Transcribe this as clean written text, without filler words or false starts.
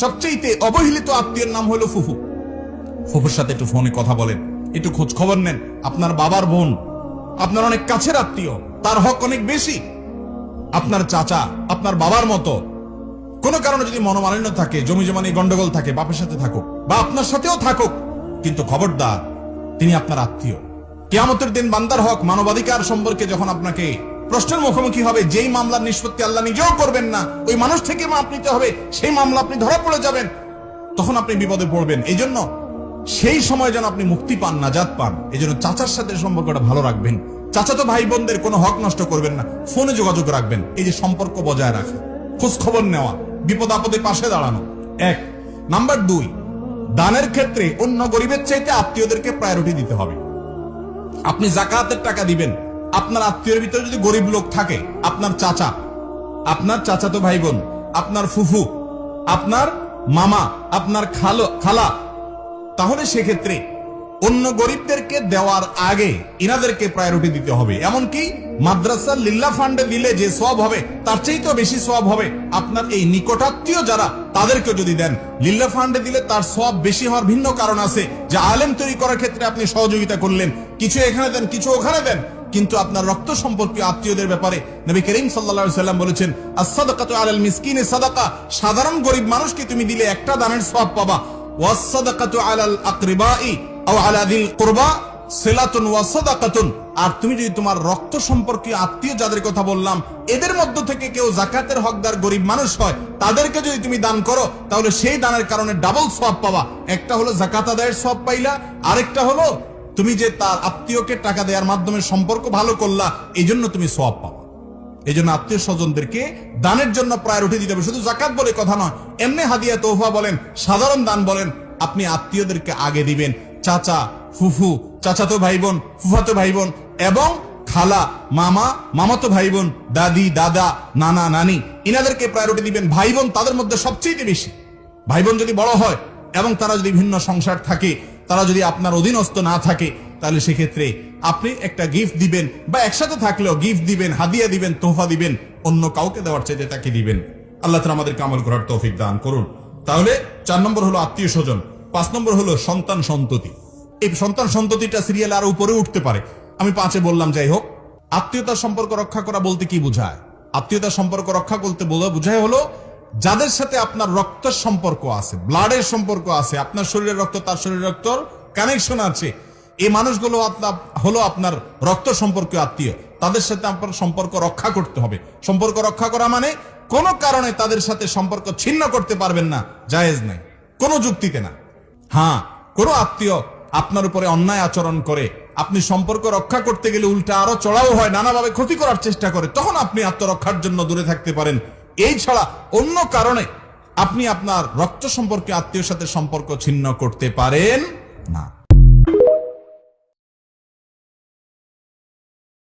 সবচেয়ে অবহেলিত আত্মীয়ের নাম হলো ফুফু। ফুফুর সাথে একটু ফোনে কথা বলেন, একটু খোঁজ খবর নেন। আপনার বাবার বোন, আপনার অনেক কাছের আত্মীয়, তার হক অনেক বেশি। আপনার চাচা আপনার বাবার মতো, কোনো কারণে যদি মনোমালিন্য থাকে, জমি জমা নিয়ে গন্ডগোল থাকে, বাপের সাথে থাকুক বা আপনার সাথেও থাকুক, কিন্তু খবরদার তিনি আপনার আত্মীয়। কিয়ামতের দিন বান্দার হক, মানবাধিকার সম্পর্কে যখন আপনাকে প্রশ্নের মুখোমুখি হবে, যেই মামলার নিষ্পত্তি আল্লাহ নিজেও করবেন না, ওই মানুষ থেকে মাপ নিতে হবে, সেই মামলা আপনি ধরা পড়ে যাবেন, তখন আপনি বিপদে পড়বেন। এই জন্য সেই সময় যেন আপনি মুক্তি পান, নাজাত পান, এই জন্য চাচার সাথে সম্পর্কটা ভালো রাখবেন। চাচাতো ভাই বোনদের কোনো হক নষ্ট করবেন না, ফোনে যোগাযোগ রাখবেন। এই যে সম্পর্ক বজায় রাখা, খোঁজ খবর নেওয়া, বিপদ আপদে পাশে দাঁড়ানো, এক। নাম্বার 2, দানের ক্ষেত্রে অন্য গরিবের চাইতে আত্মীয়দেরকে প্রায়োরিটি দিতে হবে। আপনি যাকাতের টাকা দিবেন, আপনার আত্মীয়ের ভিতরে যদি গরিব লোক থাকে, আপনার চাচা, আপনার চাচাতো ভাই বোন, আপনার ফুফু, আপনার মামা, আপনার খালা, তাহলে সেক্ষেত্রে অন্য গরিবদেরকে দেওয়ার আগে ইনাদেরকে প্রায়োরিটি দিতে হবে। এমনকি মাদ্রাসা লিল্লাহ ফান্ডে দিলে যে সওয়াব হবে, তার চাইতেও বেশি সওয়াব হবে আপনার এই নিকটাত্মীয় যারা, তাদেরকে যদি দেন। লিল্লাহ ফান্ডে দিলে তার সওয়াব বেশি হওয়ার ভিন্ন কারণ আছে, যে আলেম তৈরি করার ক্ষেত্রে আপনি সহযোগিতা করলেন, কিছু এখানে দেন, কিছু ওখানে দেন। কিন্তু আপনার রক্ত সম্পর্কীয় আত্মীয়দের ব্যাপারে নবী করিম সাল্লাল্লাহু আলাইহি ওয়াসাল্লাম বলেছেন, আস-সাদাকাতু আলাল মিসকিনি সাদাকা, সাধারণ গরিব মানুষকে তুমি দিলে একটা দানের সওয়াব পাবা। ওয়াস-সাদাকাতু আলাল আকরিবাই আও আলা যিল কুরবা সিলাতুন ওয়া সাদাকাতুন, আর তুমি যদি তোমার রক্ত সম্পর্কীয় আত্মীয় যাদের কথা বললাম, এদের মধ্য থেকে কেউ যাকাতের হকদার গরিব মানুষ হয়, তাদেরকে যদি তুমি দান করো, তাহলে সেই দানের কারণে ডাবল সওয়াব পাবা। একটা হলো যাকাত আদায়ের সওয়াব পাইলা, আরেকটা হলো তুমি যে তার আত্মীয়কে টাকা দেওয়ার মাধ্যমে সম্পর্ক ভালো করলা, এই জন্য তুমি সওয়াব পাবা। এই জন্য আত্মীয় স্বজনদেরকে দানের জন্য প্রায়োরিটি দিতে হবে। শুধু যাকাত বলে কথা নয়, এমনি হাদিয়া তোহফা বলেন, সাধারণ দান বলেন, আপনি আত্মীয়দেরকে আগে দিবেন। চাচা, ফুফু, চাচাতো ভাই বোন, ফুফাতো ভাই বোন এবং খালা, মামা, মামাতো ভাই বোন, দাদি, দাদা, নানা, নানি, ইনাদেরকে প্রায়োরিটি দিবেন। ভাই বোন তাদের মধ্যে সবচেয়ে বেশি। ভাই বোন যদি বড় হয় এবং তারা যদি ভিন্ন সংসার থাকে, তারা যদি আপনার অধীনস্থ না থাকে, তাহলে সেক্ষেত্রে আপনি একটা গিফট দিবেন, বা একসাথে থাকলেও গিফট দিবেন, হাদিয়া দিবেন, তোহফা দিবেন, অন্য কাউকে দেওয়ার চাইতে তাকে দিবেন। আল্লাহ তাআলা আমাদেরকে আমল করার তৌফিক দান করুন। তাহলে 4 নম্বর হলো আত্মীয় স্বজন, 5 নম্বর হলো সন্তান সন্ততি। এই সন্তান সন্ততিটা সিরিয়াল আরো উপরে উঠতে পারে, আমি 5-এ বললাম। যাই হোক, আত্মীয়তার সম্পর্ক রক্ষা করা বলতে কি বোঝায়? আত্মীয়তার সম্পর্ক রক্ষা করতে বোঝায় হলো যাদের সাথে আপনার রক্তের সম্পর্ক আছে, ব্লাডের সম্পর্ক আছে, আপনার শরীরের রক্ত তার শরীরের রক্তর কানেকশন আছে, এই মানুষগুলো হলো আপনার রক্ত সম্পর্কীয় আত্মীয়। তাদের সাথে আপনার সম্পর্ক রক্ষা করতে হবে। সম্পর্ক রক্ষা করা মানে কোনো কারণে তাদের সাথে সম্পর্ক ছিন্ন করতে পারবেন না, জায়েজ নাই, কোনো যুক্তিতে না। হ্যাঁ, কোনো আত্মীয় আপনার উপরে অন্যায় আচরণ করে, আপনি সম্পর্ক রক্ষা করতে গেলে উল্টা আরো চড়াও হয়, নানাভাবে ক্ষতি করার চেষ্টা করে, তখন আপনি আত্মরক্ষার জন্য দূরে থাকতে পারেন। এই ছাড়া অন্য কারণে আপনি আপনার রক্ত সম্পর্কে আত্মীয়ের সাথে সম্পর্ক ছিন্ন করতে পারেন না।